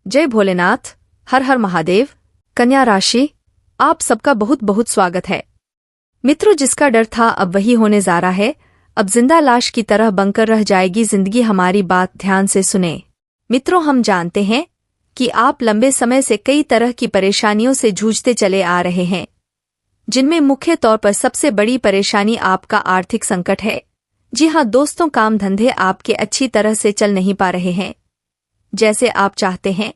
जय भोलेनाथ। हर हर महादेव। कन्या राशि, आप सबका बहुत बहुत स्वागत है। मित्रों, जिसका डर था अब वही होने जा रहा है। अब जिंदा लाश की तरह बनकर रह जाएगी जिंदगी। हमारी बात ध्यान से सुने। मित्रों, हम जानते हैं कि आप लंबे समय से कई तरह की परेशानियों से जूझते चले आ रहे हैं, जिनमें मुख्य तौर पर सबसे बड़ी परेशानी आपका आर्थिक संकट है। जी हाँ दोस्तों, काम धंधे आपके अच्छी तरह से चल नहीं पा रहे हैं जैसे आप चाहते हैं।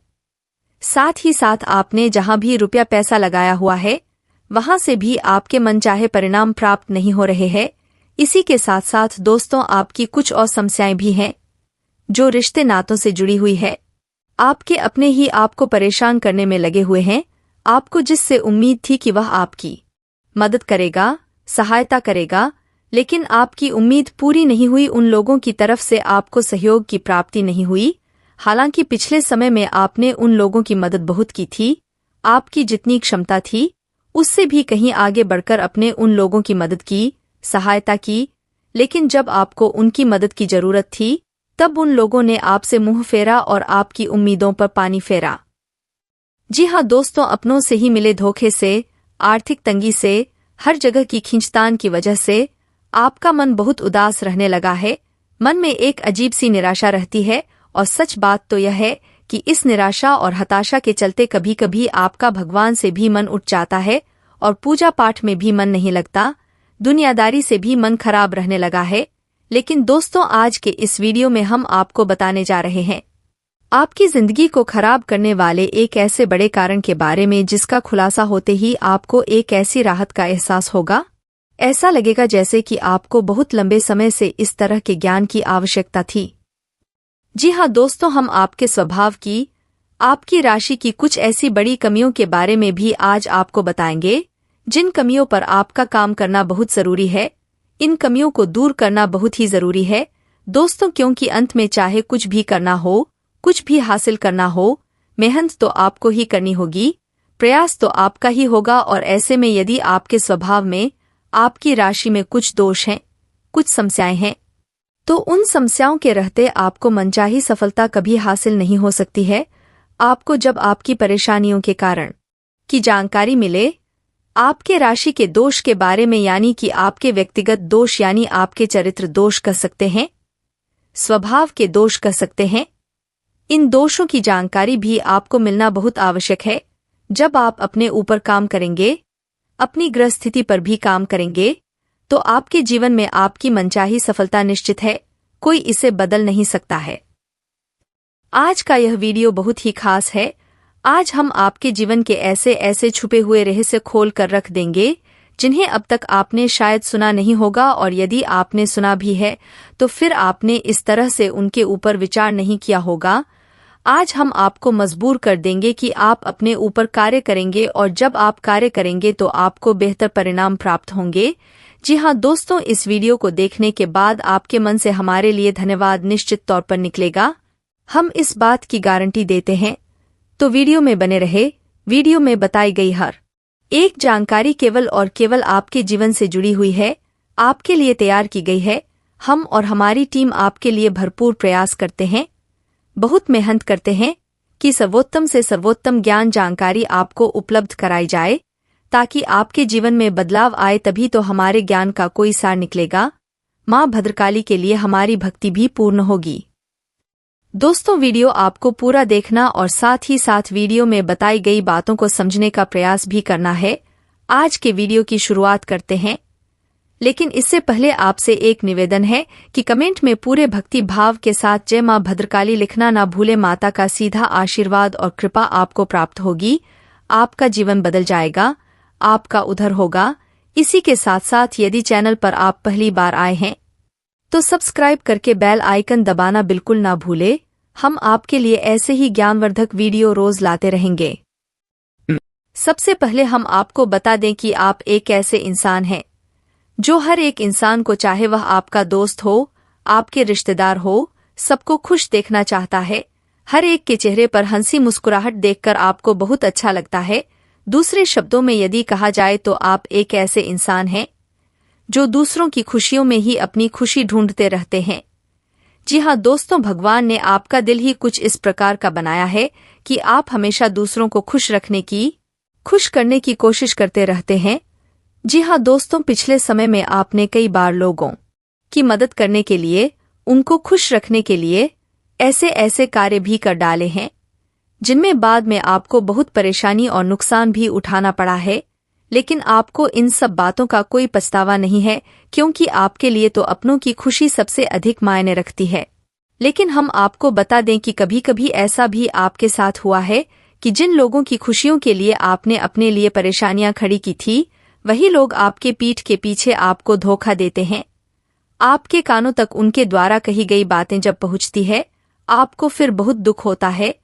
साथ ही साथ आपने जहां भी रुपया पैसा लगाया हुआ है वहां से भी आपके मनचाहे परिणाम प्राप्त नहीं हो रहे हैं। इसी के साथ साथ दोस्तों, आपकी कुछ और समस्याएं भी हैं जो रिश्ते नातों से जुड़ी हुई है। आपके अपने ही आपको परेशान करने में लगे हुए हैं। आपको जिससे उम्मीद थी कि वह आपकी मदद करेगा, सहायता करेगा, लेकिन आपकी उम्मीद पूरी नहीं हुई। उन लोगों की तरफ से आपको सहयोग की प्राप्ति नहीं हुई। हालांकि पिछले समय में आपने उन लोगों की मदद बहुत की थी। आपकी जितनी क्षमता थी उससे भी कहीं आगे बढ़कर अपने उन लोगों की मदद की, सहायता की, लेकिन जब आपको उनकी मदद की जरूरत थी तब उन लोगों ने आपसे मुंह फेरा और आपकी उम्मीदों पर पानी फेरा। जी हाँ दोस्तों, अपनों से ही मिले धोखे से, आर्थिक तंगी से, हर जगह की खींचतान की वजह से आपका मन बहुत उदास रहने लगा है। मन में एक अजीब सी निराशा रहती है और सच बात तो यह है कि इस निराशा और हताशा के चलते कभी कभी आपका भगवान से भी मन उठ जाता है और पूजा पाठ में भी मन नहीं लगता। दुनियादारी से भी मन खराब रहने लगा है। लेकिन दोस्तों, आज के इस वीडियो में हम आपको बताने जा रहे हैं आपकी जिंदगी को खराब करने वाले एक ऐसे बड़े कारण के बारे में जिसका खुलासा होते ही आपको एक ऐसी राहत का एहसास होगा। ऐसा लगेगा जैसे कि आपको बहुत लंबे समय से इस तरह के ज्ञान की आवश्यकता थी। जी हाँ दोस्तों, हम आपके स्वभाव की, आपकी राशि की कुछ ऐसी बड़ी कमियों के बारे में भी आज आपको बताएंगे जिन कमियों पर आपका काम करना बहुत जरूरी है। इन कमियों को दूर करना बहुत ही जरूरी है दोस्तों, क्योंकि अंत में चाहे कुछ भी करना हो, कुछ भी हासिल करना हो, मेहनत तो आपको ही करनी होगी, प्रयास तो आपका ही होगा। और ऐसे में यदि आपके स्वभाव में, आपकी राशि में कुछ दोष हैं, कुछ समस्याएं हैं, तो उन समस्याओं के रहते आपको मनचाही सफलता कभी हासिल नहीं हो सकती है। आपको जब आपकी परेशानियों के कारण की जानकारी मिले, आपके राशि के दोष के बारे में, यानी कि आपके व्यक्तिगत दोष, यानी आपके चरित्र दोष कह सकते हैं, स्वभाव के दोष कह सकते हैं, इन दोषों की जानकारी भी आपको मिलना बहुत आवश्यक है। जब आप अपने ऊपर काम करेंगे, अपनी ग्रह स्थिति पर भी काम करेंगे, तो आपके जीवन में आपकी मनचाही सफलता निश्चित है। कोई इसे बदल नहीं सकता है। आज का यह वीडियो बहुत ही खास है। आज हम आपके जीवन के ऐसे ऐसे छुपे हुए रहस्य खोल कर रख देंगे जिन्हें अब तक आपने शायद सुना नहीं होगा, और यदि आपने सुना भी है तो फिर आपने इस तरह से उनके ऊपर विचार नहीं किया होगा। आज हम आपको मजबूर कर देंगे कि आप अपने ऊपर कार्य करेंगे, और जब आप कार्य करेंगे तो आपको बेहतर परिणाम प्राप्त होंगे। जी हाँ दोस्तों, इस वीडियो को देखने के बाद आपके मन से हमारे लिए धन्यवाद निश्चित तौर पर निकलेगा। हम इस बात की गारंटी देते हैं। तो वीडियो में बने रहे। वीडियो में बताई गई हर एक जानकारी केवल और केवल आपके जीवन से जुड़ी हुई है, आपके लिए तैयार की गई है। हम और हमारी टीम आपके लिए भरपूर प्रयास करते हैं, बहुत मेहनत करते हैं कि सर्वोत्तम से सर्वोत्तम ज्ञान जानकारी आपको उपलब्ध कराई जाए, ताकि आपके जीवन में बदलाव आए। तभी तो हमारे ज्ञान का कोई सार निकलेगा। माँ भद्रकाली के लिए हमारी भक्ति भी पूर्ण होगी। दोस्तों, वीडियो आपको पूरा देखना और साथ ही साथ वीडियो में बताई गई बातों को समझने का प्रयास भी करना है। आज के वीडियो की शुरुआत करते हैं, लेकिन इससे पहले आपसे एक निवेदन है कि कमेंट में पूरे भक्ति भाव के साथ जय माँ भद्रकाली लिखना ना भूले। माता का सीधा आशीर्वाद और कृपा आपको प्राप्त होगी। आपका जीवन बदल जाएगा, आपका उद्धार होगा। इसी के साथ साथ यदि चैनल पर आप पहली बार आए हैं तो सब्सक्राइब करके बेल आइकन दबाना बिल्कुल ना भूले। हम आपके लिए ऐसे ही ज्ञानवर्धक वीडियो रोज लाते रहेंगे। सबसे पहले हम आपको बता दें कि आप एक ऐसे इंसान हैं जो हर एक इंसान को, चाहे वह आपका दोस्त हो, आपके रिश्तेदार हो, सबको खुश देखना चाहता है। हर एक के चेहरे पर हंसी मुस्कुराहट देखकर आपको बहुत अच्छा लगता है। दूसरे शब्दों में यदि कहा जाए तो आप एक ऐसे इंसान हैं जो दूसरों की खुशियों में ही अपनी खुशी ढूंढते रहते हैं। जी हाँ दोस्तों, भगवान ने आपका दिल ही कुछ इस प्रकार का बनाया है कि आप हमेशा दूसरों को खुश करने की कोशिश करते रहते हैं। जी हाँ दोस्तों, पिछले समय में आपने कई बार लोगों की मदद करने के लिए, उनको खुश रखने के लिए ऐसे कार्य भी कर डाले हैं जिनमें बाद में आपको बहुत परेशानी और नुकसान भी उठाना पड़ा है। लेकिन आपको इन सब बातों का कोई पछतावा नहीं है, क्योंकि आपके लिए तो अपनों की खुशी सबसे अधिक मायने रखती है। लेकिन हम आपको बता दें कि कभी कभी ऐसा भी आपके साथ हुआ है कि जिन लोगों की खुशियों के लिए आपने अपने लिए परेशानियां खड़ी की थी, वही लोग आपके पीठ के पीछे आपको धोखा देते हैं। आपके कानों तक उनके द्वारा कही गई बातें जब पहुंचती है, आपको फिर बहुत दुख होता है।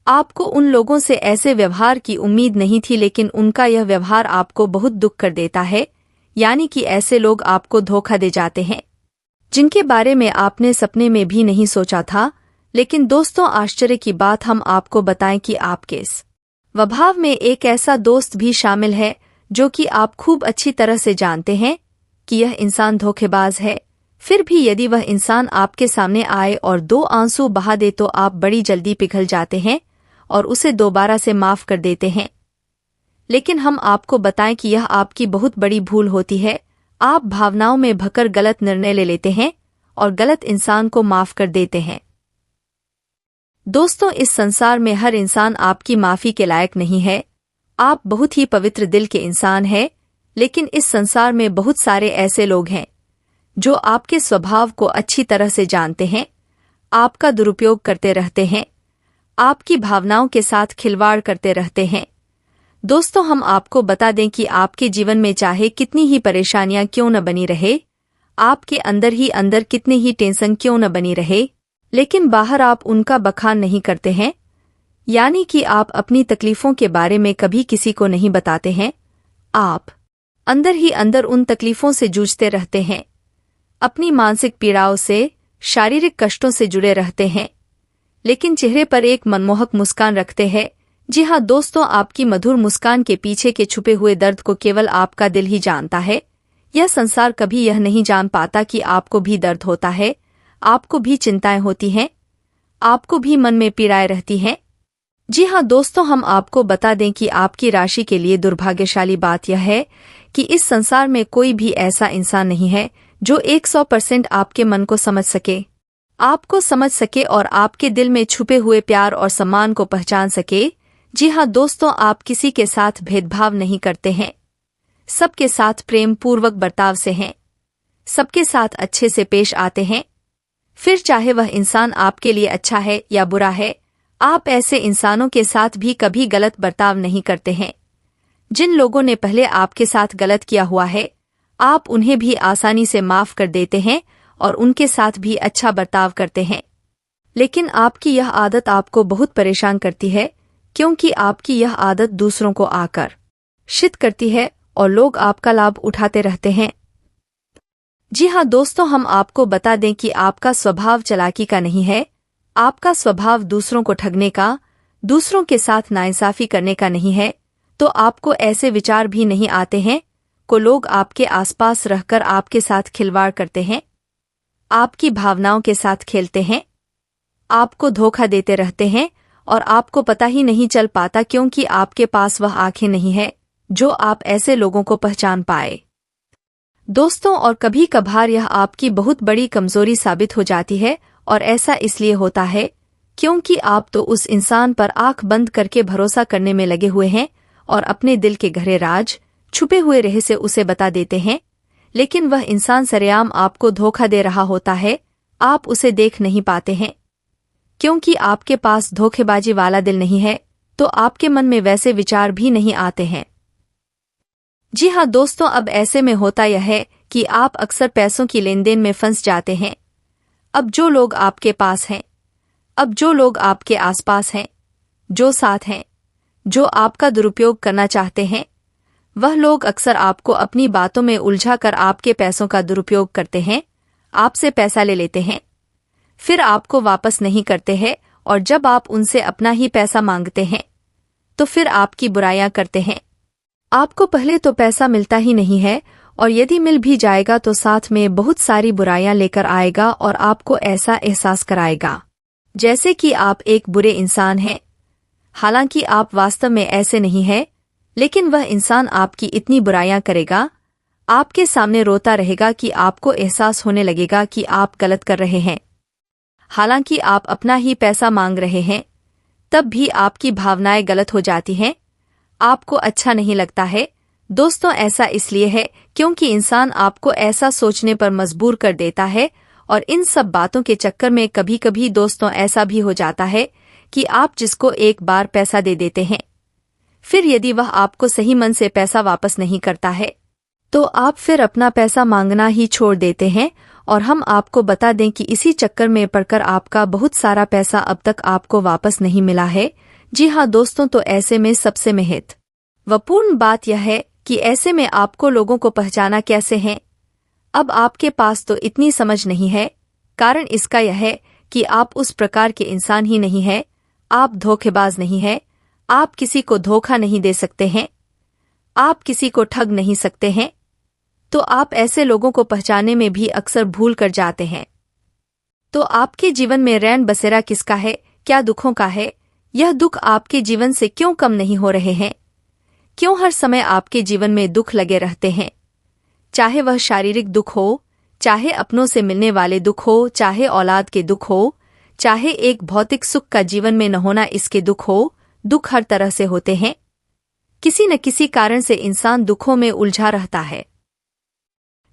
आपको उन लोगों से ऐसे व्यवहार की उम्मीद नहीं थी, लेकिन उनका यह व्यवहार आपको बहुत दुख कर देता है। यानी कि ऐसे लोग आपको धोखा दे जाते हैं जिनके बारे में आपने सपने में भी नहीं सोचा था। लेकिन दोस्तों, आश्चर्य की बात हम आपको बताएं कि आपके इस स्वभाव में एक ऐसा दोस्त भी शामिल है जो कि आप खूब अच्छी तरह से जानते हैं कि यह इंसान धोखेबाज है। फिर भी यदि वह इंसान आपके सामने आए और 2 आंसू बहा दे तो आप बड़ी जल्दी पिघल जाते हैं और उसे दोबारा से माफ कर देते हैं। लेकिन हम आपको बताएं कि यह आपकी बहुत बड़ी भूल होती है। आप भावनाओं में भकर गलत निर्णय ले लेते हैं और गलत इंसान को माफ कर देते हैं। दोस्तों, इस संसार में हर इंसान आपकी माफी के लायक नहीं है। आप बहुत ही पवित्र दिल के इंसान हैं, लेकिन इस संसार में बहुत सारे ऐसे लोग हैं जो आपके स्वभाव को अच्छी तरह से जानते हैं, आपका दुरुपयोग करते रहते हैं, आपकी भावनाओं के साथ खिलवाड़ करते रहते हैं। दोस्तों, हम आपको बता दें कि आपके जीवन में चाहे कितनी ही परेशानियां क्यों न बनी रहे, आपके अंदर ही अंदर कितनी ही टेंशन क्यों न बनी रहे, लेकिन बाहर आप उनका बखान नहीं करते हैं। यानी कि आप अपनी तकलीफों के बारे में कभी किसी को नहीं बताते हैं। आप अंदर ही अंदर उन तकलीफों से जूझते रहते हैं, अपनी मानसिक पीड़ाओं से, शारीरिक कष्टों से जुड़े रहते हैं, लेकिन चेहरे पर एक मनमोहक मुस्कान रखते हैं। जी हाँ दोस्तों, आपकी मधुर मुस्कान के पीछे के छुपे हुए दर्द को केवल आपका दिल ही जानता है। यह संसार कभी यह नहीं जान पाता कि आपको भी दर्द होता है, आपको भी चिंताएं होती हैं, आपको भी मन में पीड़ाएं रहती हैं। जी हाँ दोस्तों, हम आपको बता दें कि आपकी राशि के लिए दुर्भाग्यशाली बात यह है कि इस संसार में कोई भी ऐसा इंसान नहीं है जो 100% आपके मन को समझ सके, आपको समझ सके और आपके दिल में छुपे हुए प्यार और सम्मान को पहचान सके। जी हाँ दोस्तों, आप किसी के साथ भेदभाव नहीं करते हैं, सबके साथ प्रेम पूर्वक बर्ताव से हैं, सबके साथ अच्छे से पेश आते हैं। फिर चाहे वह इंसान आपके लिए अच्छा है या बुरा है, आप ऐसे इंसानों के साथ भी कभी गलत बर्ताव नहीं करते हैं। जिन लोगों ने पहले आपके साथ गलत किया हुआ है, आप उन्हें भी आसानी से माफ कर देते हैं और उनके साथ भी अच्छा बर्ताव करते हैं। लेकिन आपकी यह आदत आपको बहुत परेशान करती है, क्योंकि आपकी यह आदत दूसरों को आकर्षित करती है और लोग आपका लाभ उठाते रहते हैं। जी हाँ दोस्तों, हम आपको बता दें कि आपका स्वभाव चालाकी का नहीं है, आपका स्वभाव दूसरों को ठगने का, दूसरों के साथ नाइंसाफी करने का नहीं है। तो आपको ऐसे विचार भी नहीं आते हैं को लोग आपके आसपास रहकर आपके साथ खिलवाड़ करते हैं, आपकी भावनाओं के साथ खेलते हैं, आपको धोखा देते रहते हैं और आपको पता ही नहीं चल पाता, क्योंकि आपके पास वह आंखें नहीं है जो आप ऐसे लोगों को पहचान पाए। दोस्तों, और कभी कभार यह आपकी बहुत बड़ी कमजोरी साबित हो जाती है, और ऐसा इसलिए होता है क्योंकि आप तो उस इंसान पर आंख बंद करके भरोसा करने में लगे हुए हैं और अपने दिल के गहरे राज, छुपे हुए रहस्य उसे बता देते हैं। लेकिन वह इंसान सरेआम आपको धोखा दे रहा होता है, आप उसे देख नहीं पाते हैं, क्योंकि आपके पास धोखेबाजी वाला दिल नहीं है, तो आपके मन में वैसे विचार भी नहीं आते हैं। जी हाँ दोस्तों, अब ऐसे में होता यह है कि आप अक्सर पैसों की लेनदेन में फंस जाते हैं। अब जो लोग आपके पास हैं, अब जो लोग आपके आसपास हैं, जो साथ हैं, जो आपका दुरुपयोग करना चाहते हैं, वह लोग अक्सर आपको अपनी बातों में उलझा कर आपके पैसों का दुरुपयोग करते हैं, आपसे पैसा ले लेते हैं, फिर आपको वापस नहीं करते हैं, और जब आप उनसे अपना ही पैसा मांगते हैं तो फिर आपकी बुराइयां करते हैं। आपको पहले तो पैसा मिलता ही नहीं है, और यदि मिल भी जाएगा तो साथ में बहुत सारी बुराइयां लेकर आएगा और आपको ऐसा एहसास कराएगा जैसे कि आप एक बुरे इंसान हैं। हालांकि आप वास्तव में ऐसे नहीं हैं, लेकिन वह इंसान आपकी इतनी बुराइयां करेगा, आपके सामने रोता रहेगा कि आपको एहसास होने लगेगा कि आप गलत कर रहे हैं। हालांकि आप अपना ही पैसा मांग रहे हैं, तब भी आपकी भावनाएं गलत हो जाती हैं, आपको अच्छा नहीं लगता है। दोस्तों, ऐसा इसलिए है क्योंकि इंसान आपको ऐसा सोचने पर मजबूर कर देता है, और इन सब बातों के चक्कर में कभी कभी दोस्तों ऐसा भी हो जाता है कि आप जिसको एक बार पैसा दे देते हैं, फिर यदि वह आपको सही मन से पैसा वापस नहीं करता है तो आप फिर अपना पैसा मांगना ही छोड़ देते हैं। और हम आपको बता दें कि इसी चक्कर में पड़कर आपका बहुत सारा पैसा अब तक आपको वापस नहीं मिला है। जी हाँ दोस्तों, तो ऐसे में सबसे महत्वपूर्ण बात यह है कि ऐसे में आपको लोगों को पहचाना कैसे है। अब आपके पास तो इतनी समझ नहीं है, कारण इसका यह है कि आप उस प्रकार के इंसान ही नहीं है, आप धोखेबाज नहीं है, आप किसी को धोखा नहीं दे सकते हैं, आप किसी को ठग नहीं सकते हैं। तो आप ऐसे लोगों को पहचानने में भी अक्सर भूल कर जाते हैं। तो आपके जीवन में रैन बसेरा किसका है, क्या दुखों का है? यह दुख आपके जीवन से क्यों कम नहीं हो रहे हैं? क्यों हर समय आपके जीवन में दुख लगे रहते हैं? चाहे वह शारीरिक दुख हो, चाहे अपनों से मिलने वाले दुख हो, चाहे औलाद के दुख हो, चाहे एक भौतिक सुख का जीवन में न होना इसके दुख हो, दुख हर तरह से होते हैं। किसी न किसी कारण से इंसान दुखों में उलझा रहता है।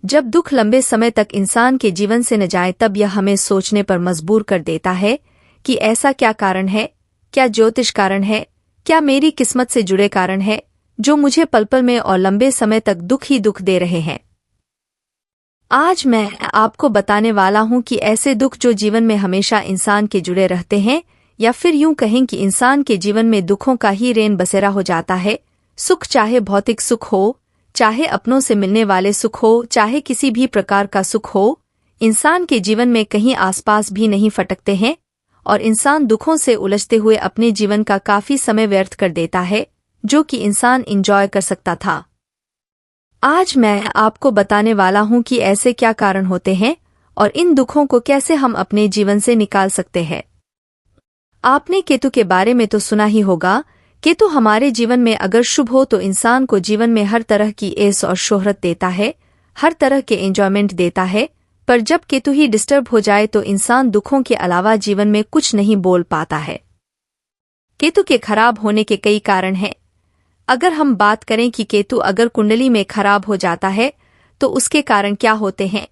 जब दुख लंबे समय तक इंसान के जीवन से न जाए तब यह हमें सोचने पर मजबूर कर देता है कि ऐसा क्या कारण है, क्या ज्योतिष कारण है, क्या मेरी किस्मत से जुड़े कारण है जो मुझे पल पल में और लंबे समय तक दुख ही दुख दे रहे हैं। आज मैं आपको बताने वाला हूं कि ऐसे दुख जो जीवन में हमेशा इंसान के जुड़े रहते हैं, या फिर यूं कहें कि इंसान के जीवन में दुखों का ही रेन बसेरा हो जाता है। सुख चाहे भौतिक सुख हो, चाहे अपनों से मिलने वाले सुख हो, चाहे किसी भी प्रकार का सुख हो, इंसान के जीवन में कहीं आसपास भी नहीं फटकते हैं, और इंसान दुखों से उलझते हुए अपने जीवन का काफी समय व्यर्थ कर देता है जो कि इंसान एंजॉय कर सकता था। आज मैं आपको बताने वाला हूं कि ऐसे क्या कारण होते हैं और इन दुखों को कैसे हम अपने जीवन से निकाल सकते हैं। आपने केतु के बारे में तो सुना ही होगा। केतु हमारे जीवन में अगर शुभ हो तो इंसान को जीवन में हर तरह की ऐश और शोहरत देता है, हर तरह के एंजॉयमेंट देता है। पर जब केतु ही डिस्टर्ब हो जाए तो इंसान दुखों के अलावा जीवन में कुछ नहीं बोल पाता है। केतु के खराब होने के कई कारण हैं। अगर हम बात करें कि केतु अगर कुंडली में खराब हो जाता है तो उसके कारण क्या होते हैं।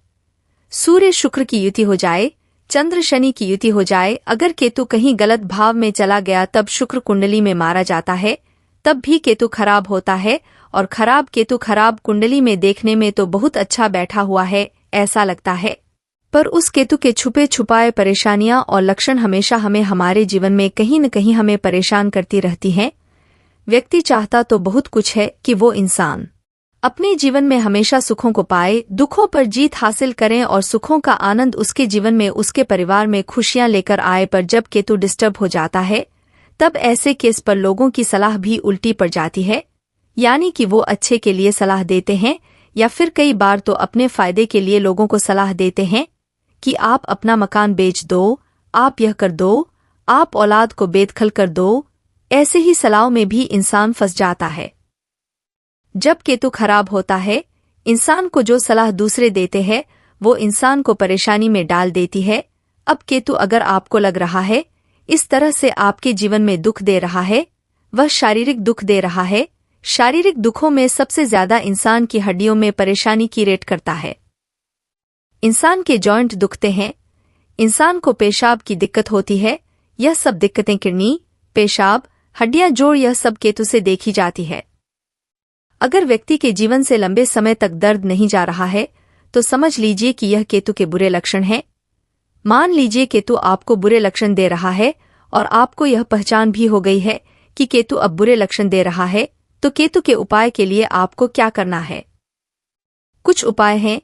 सूर्य शुक्र की युति हो जाए, चंद्र शनि की युति हो जाए, अगर केतु कहीं गलत भाव में चला गया तब शुक्र कुंडली में मारा जाता है, तब भी केतु खराब होता है। और खराब केतु खराब कुंडली में देखने में तो बहुत अच्छा बैठा हुआ है ऐसा लगता है, पर उस केतु के छुपे छुपाए परेशानियां और लक्षण हमेशा हमें हमारे जीवन में कहीं न कहीं हमें परेशान करती रहती हैं। व्यक्ति चाहता तो बहुत कुछ है कि वो इंसान अपने जीवन में हमेशा सुखों को पाए, दुखों पर जीत हासिल करें और सुखों का आनंद उसके जीवन में उसके परिवार में खुशियां लेकर आए। पर जब केतु डिस्टर्ब हो जाता है तब ऐसे केस पर लोगों की सलाह भी उल्टी पड़ जाती है, यानी कि वो अच्छे के लिए सलाह देते हैं या फिर कई बार तो अपने फायदे के लिए लोगों को सलाह देते हैं कि आप अपना मकान बेच दो, आप यह कर दो, आप औलाद को बेदखल कर दो। ऐसे ही सलाहों में भी इंसान फंस जाता है। जब केतु खराब होता है, इंसान को जो सलाह दूसरे देते हैं वो इंसान को परेशानी में डाल देती है। अब केतु अगर आपको लग रहा है इस तरह से आपके जीवन में दुख दे रहा है, वह शारीरिक दुख दे रहा है। शारीरिक दुखों में सबसे ज्यादा इंसान की हड्डियों में परेशानी की रेट करता है। इंसान के जॉइंट दुखते हैं, इंसान को पेशाब की दिक्कत होती है। यह सब दिक्कतें किडनी, पेशाब, हड्डियां, जोड़, यह सब केतु से देखी जाती है। अगर व्यक्ति के जीवन से लंबे समय तक दर्द नहीं जा रहा है तो समझ लीजिए कि यह केतु के बुरे लक्षण हैं। मान लीजिए केतु आपको बुरे लक्षण दे रहा है और आपको यह पहचान भी हो गई है कि केतु अब बुरे लक्षण दे रहा है, तो केतु के उपाय के लिए आपको क्या करना है। कुछ उपाय हैं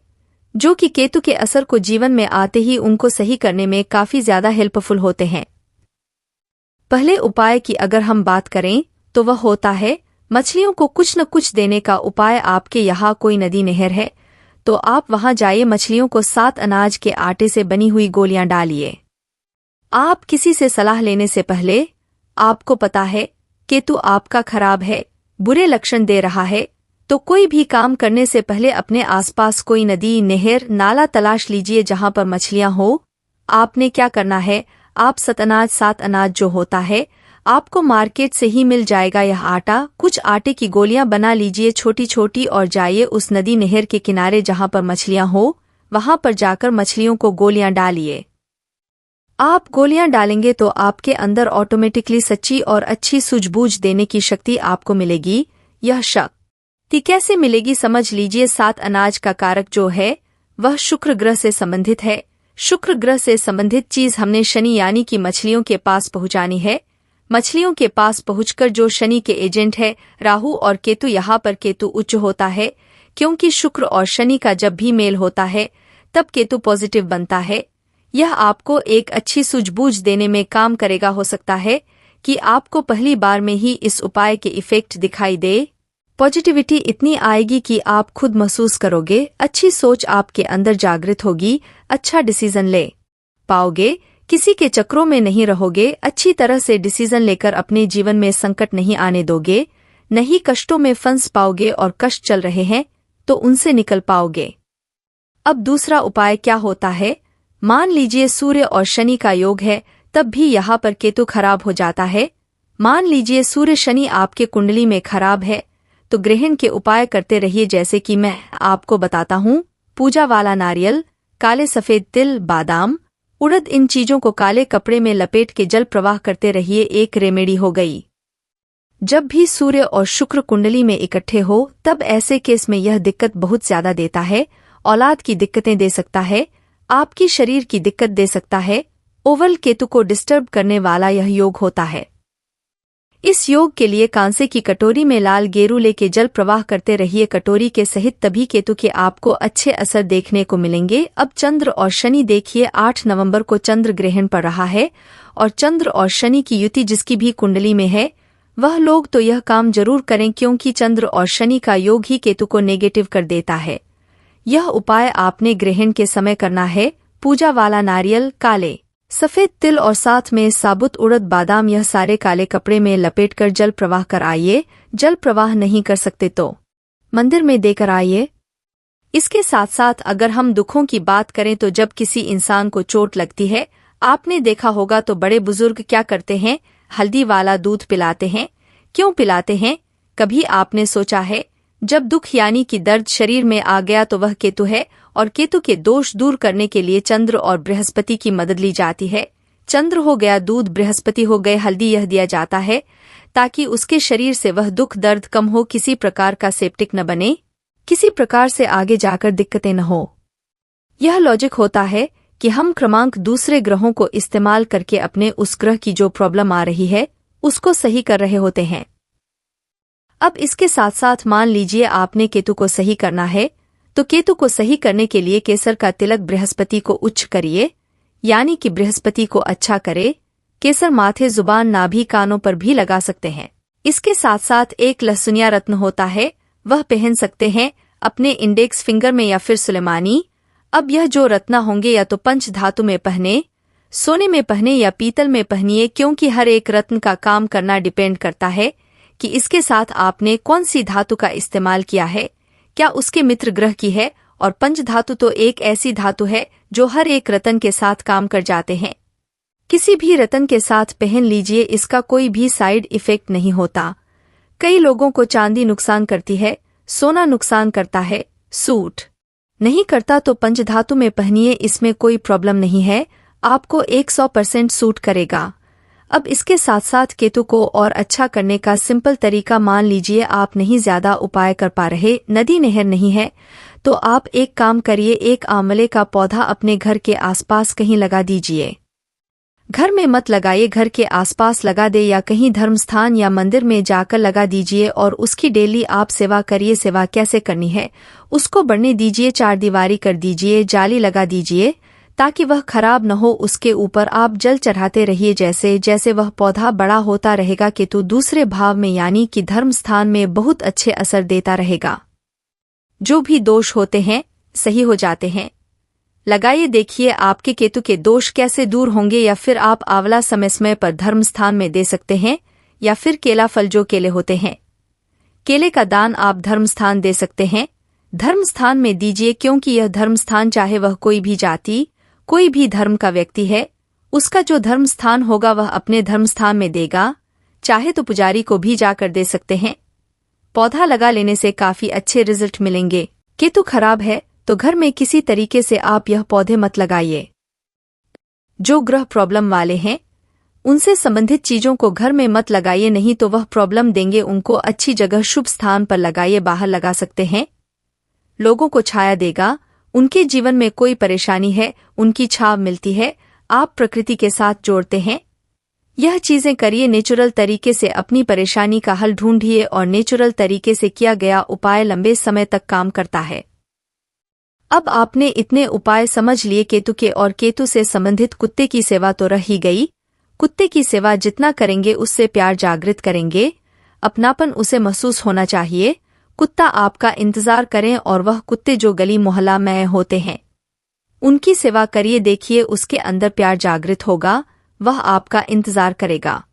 जो कि केतु के असर को जीवन में आते ही उनको सही करने में काफी ज्यादा हेल्पफुल होते हैं। पहले उपाय की अगर हम बात करें तो वह होता है मछलियों को कुछ न कुछ देने का उपाय। आपके यहाँ कोई नदी नहर है तो आप वहां जाइए, मछलियों को 7 अनाज के आटे से बनी हुई गोलियां डालिए। आप किसी से सलाह लेने से पहले आपको पता है केतु आपका खराब है, बुरे लक्षण दे रहा है, तो कोई भी काम करने से पहले अपने आसपास कोई नदी, नहर, नाला तलाश लीजिए जहां पर मछलियां हो। आपने क्या करना है, आप सात अनाज जो होता है आपको मार्केट से ही मिल जाएगा। यह आटा, कुछ आटे की गोलियां बना लीजिए छोटी छोटी और जाइए उस नदी नहर के किनारे जहां पर मछलियां हो, वहां पर जाकर मछलियों को गोलियां डालिए। आप गोलियां डालेंगे तो आपके अंदर ऑटोमेटिकली सच्ची और अच्छी सूझबूझ देने की शक्ति आपको मिलेगी। यह शक्ति कैसे मिलेगी समझ लीजिए। सात अनाज का कारक जो है वह शुक्र ग्रह से संबंधित है। शुक्र ग्रह से संबंधित चीज हमने शनि यानी कि मछलियों के पास पहुंचानी है। मछलियों के पास पहुंचकर जो शनि के एजेंट है राहु और केतु, यहाँ पर केतु उच्च होता है क्योंकि शुक्र और शनि का जब भी मेल होता है तब केतु पॉजिटिव बनता है। यह आपको एक अच्छी सूझबूझ देने में काम करेगा। हो सकता है कि आपको पहली बार में ही इस उपाय के इफेक्ट दिखाई दे। पॉजिटिविटी इतनी आएगी कि आप खुद महसूस करोगे, अच्छी सोच आपके अंदर जागृत होगी, अच्छा डिसीजन ले पाओगे, किसी के चक्रों में नहीं रहोगे, अच्छी तरह से डिसीजन लेकर अपने जीवन में संकट नहीं आने दोगे, नहीं कष्टों में फंस पाओगे और कष्ट चल रहे हैं तो उनसे निकल पाओगे। अब दूसरा उपाय क्या होता है, मान लीजिए सूर्य और शनि का योग है, तब भी यहाँ पर केतु खराब हो जाता है। मान लीजिए सूर्य शनि आपके कुंडली में खराब है तो ग्रहण के उपाय करते रहिए जैसे कि मैं आपको बताता हूँ। पूजा वाला नारियल, काले सफेद तिल, बादाम, उड़द, इन चीजों को काले कपड़े में लपेट के जल प्रवाह करते रहिए। एक रेमेडी हो गई। जब भी सूर्य और शुक्र कुंडली में इकट्ठे हो तब ऐसे केस में यह दिक्कत बहुत ज्यादा देता है। औलाद की दिक्कतें दे सकता है, आपकी शरीर की दिक्कत दे सकता है। ओवल केतु को डिस्टर्ब करने वाला यह योग होता है। इस योग के लिए कांसे की कटोरी में लाल गेरू लेके जल प्रवाह करते रहिए कटोरी के सहित, तभी केतु के आपको अच्छे असर देखने को मिलेंगे। अब चंद्र और शनि देखिए, 8 नवंबर को चंद्र ग्रहण पड़ रहा है और चंद्र और शनि की युति जिसकी भी कुंडली में है वह लोग तो यह काम जरूर करें क्योंकि चंद्र और शनि का योग ही केतु को नेगेटिव कर देता है। यह उपाय आपने ग्रहण के समय करना है। पूजा वाला नारियल, काले सफेद तिल और साथ में साबुत उड़द, बादाम, यह सारे काले कपड़े में लपेटकर जल प्रवाह कर आइए। जल प्रवाह नहीं कर सकते तो मंदिर में देकर आइए। इसके साथ साथ अगर हम दुखों की बात करें तो जब किसी इंसान को चोट लगती है, आपने देखा होगा तो बड़े बुजुर्ग क्या करते हैं, हल्दी वाला दूध पिलाते हैं। क्यों पिलाते हैं, कभी आपने सोचा है? जब दुख यानी कि दर्द शरीर में आ गया तो वह केतु है और केतु के दोष दूर करने के लिए चंद्र और बृहस्पति की मदद ली जाती है। चंद्र हो गया दूध, बृहस्पति हो गए हल्दी। यह दिया जाता है ताकि उसके शरीर से वह दुख दर्द कम हो, किसी प्रकार का सेप्टिक न बने, किसी प्रकार से आगे जाकर दिक्कतें न हो। यह लॉजिक होता है कि हम क्रमांक दूसरे ग्रहों को इस्तेमाल करके अपने उस ग्रह की जो प्रॉब्लम आ रही है उसको सही कर रहे होते हैं। अब इसके साथ साथ मान लीजिए आपने केतु को सही करना है तो केतु को सही करने के लिए केसर का तिलक बृहस्पति को उच्च करिए, यानी कि बृहस्पति को अच्छा करे। केसर माथे, जुबान, नाभि, कानों पर भी लगा सकते हैं। इसके साथ साथ एक लहसुनिया रत्न होता है, वह पहन सकते हैं अपने इंडेक्स फिंगर में या फिर सुलेमानी। अब यह जो रत्न होंगे या तो पंच धातु में पहने, सोने में पहने या पीतल में पहनिए, क्योंकि हर एक रत्न का काम करना डिपेंड करता है कि इसके साथ आपने कौन सी धातु का इस्तेमाल किया है, क्या उसके मित्र ग्रह की है। और पंच धातु तो एक ऐसी धातु है जो हर एक रत्न के साथ काम कर जाते हैं। किसी भी रत्न के साथ पहन लीजिए, इसका कोई भी साइड इफेक्ट नहीं होता। कई लोगों को चांदी नुकसान करती है, सोना नुकसान करता है, सूट नहीं करता तो पंचधातु में पहनिए, इसमें कोई प्रॉब्लम नहीं है, आपको 100% सूट करेगा। अब इसके साथ साथ केतु को और अच्छा करने का सिंपल तरीका, मान लीजिए आप नहीं ज्यादा उपाय कर पा रहे, नदी नहर नहीं है, तो आप एक काम करिए, एक आंवले का पौधा अपने घर के आसपास कहीं लगा दीजिए। घर में मत लगाइए, घर के आसपास लगा दे या कहीं धर्म स्थान या मंदिर में जाकर लगा दीजिए और उसकी डेली आप सेवा करिए। सेवा कैसे करनी है उसको बढ़ने दीजिए, 4 दीवारी कर दीजिए, जाली लगा दीजिए ताकि वह खराब न हो। उसके ऊपर आप जल चढ़ाते रहिए, जैसे जैसे वह पौधा बड़ा होता रहेगा केतु दूसरे भाव में यानी कि धर्म स्थान में बहुत अच्छे असर देता रहेगा। जो भी दोष होते हैं सही हो जाते हैं। लगाइए, देखिए आपके केतु के दोष कैसे दूर होंगे। या फिर आप आंवला समय समय पर धर्म स्थान में दे सकते हैं, या फिर केला फल जो केले होते हैं। केले का दान आप धर्मस्थान दे सकते हैं। धर्मस्थान में दीजिए क्योंकि यह धर्मस्थान चाहे वह कोई भी जाति, कोई भी धर्म का व्यक्ति है, उसका जो धर्मस्थान होगा वह अपने धर्मस्थान में देगा। चाहे तो पुजारी को भी जाकर दे सकते हैं। पौधा लगा लेने से काफी अच्छे रिजल्ट मिलेंगे। केतु खराब है तो घर में किसी तरीके से आप यह पौधे मत लगाइए। जो ग्रह प्रॉब्लम वाले हैं उनसे संबंधित चीजों को घर में मत लगाइए, नहीं तो वह प्रॉब्लम देंगे। उनको अच्छी जगह शुभ स्थान पर लगाइए। बाहर लगा सकते हैं। लोगों को छाया देगा। उनके जीवन में कोई परेशानी है, उनकी छाव मिलती है। आप प्रकृति के साथ जोड़ते हैं। यह चीजें करिए। नेचुरल तरीके से अपनी परेशानी का हल ढूंढिए और नेचुरल तरीके से किया गया उपाय लंबे समय तक काम करता है। अब आपने इतने उपाय समझ लिए केतु के, और केतु से संबंधित कुत्ते की सेवा तो रह ही गई। कुत्ते की सेवा जितना करेंगे उससे प्यार जागृत करेंगे, अपनापन उसे महसूस होना चाहिए। कुत्ता आपका इंतजार करें और वह कुत्ते जो गली मोहल्ला में होते हैं उनकी सेवा करिए। देखिए उसके अंदर प्यार जागृत होगा, वह आपका इंतजार करेगा।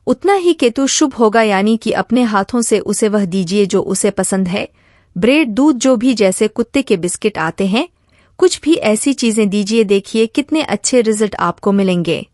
उतना ही केतु शुभ होगा, यानी कि अपने हाथों से उसे वह दीजिए जो उसे पसंद है। ब्रेड, दूध, जो भी, जैसे कुत्ते के बिस्किट आते हैं, कुछ भी ऐसी चीजें दीजिए। देखिए कितने अच्छे रिजल्ट आपको मिलेंगे।